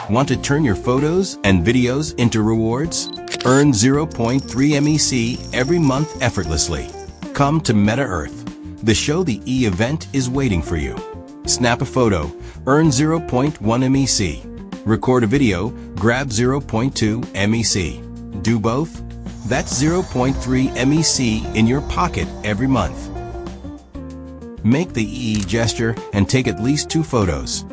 Want to turn your photos and videos into rewards? Earn 0.3 MEC every month effortlessly. Come to MetaEarth. The Show the E event is waiting for you. Snap a photo, earn 0.1 MEC. Record a video, grab 0.2 MEC. Do both? That's 0.3 MEC in your pocket every month. Make the E gesture and take at least 2 photos.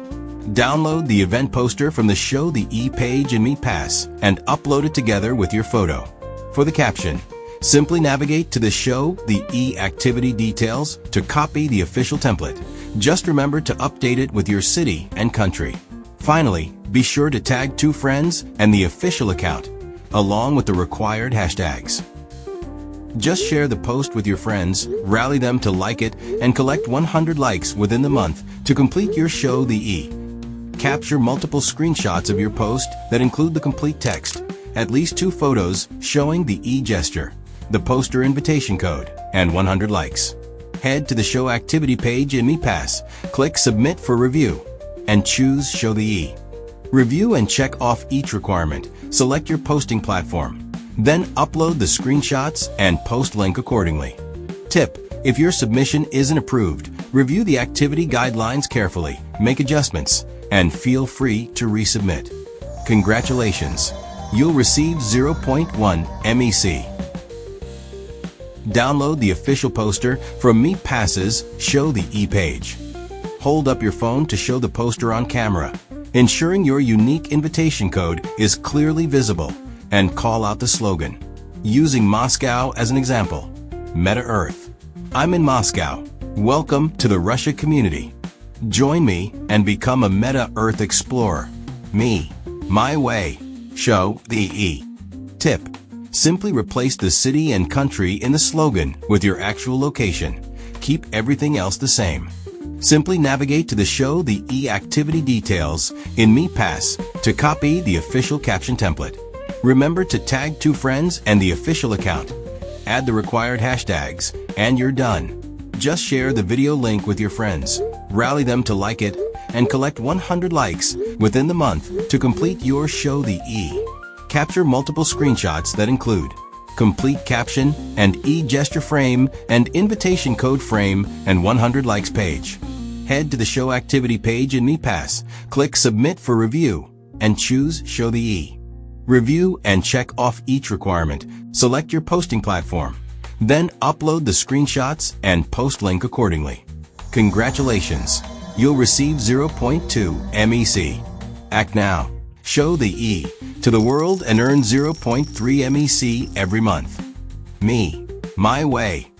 Download the event poster from the Show the E page in MetaEarth's and upload it together with your photo. For the caption, simply navigate to the Show the E activity details to copy the official template. Just remember to update it with your city and country. Finally, be sure to tag 2 friends and the official account, along with the required hashtags. Just share the post with your friends, rally them to like it, and collect 100 likes within the month to complete your Show the E. Capture multiple screenshots of your post that include the complete text, at least 2 photos showing the E gesture, the poster invitation code, and 100 likes. Head to the Show activity page in MetaEarth's, click Submit for review, and choose Show the E. Review and check off each requirement. Select your posting platform. Then upload the screenshots and post link accordingly. Tip: if your submission isn't approved, review the activity guidelines carefully, make adjustments, and feel free to resubmit. Congratulations! You'll receive 0.1 MEC. Download the official poster from MetaEarth's Show the E page. Hold up your phone to show the poster on camera, ensuring your unique invitation code is clearly visible, and call out the slogan. Using Moscow as an example. MetaEarth. I'm in Moscow. Welcome to the Russia community. Join me and become a MetaEarth explorer. Me. My way. Show the E. Tip: simply replace the city and country in the slogan with your actual location. Keep everything else the same. Simply navigate to the Show the E activity details in MetaEarth's to copy the official caption template. Remember to tag 2 friends and the official account. Add the required hashtags, and you're done. Just share the video link with your friends, rally them to like it, and collect 100 likes within the month to complete your Show the E. Capture multiple screenshots that include complete caption and E gesture frame and invitation code frame and 100 likes page. Head to the Show activity page in MetaEarth's, click Submit for review, and choose Show the E. Review and check off each requirement. Select your posting platform. Then upload the screenshots and post link accordingly. Congratulations! You'll receive 0.2 MEC. Act now. Show the E to the world and earn 0.3 MEC every month. Me. My way.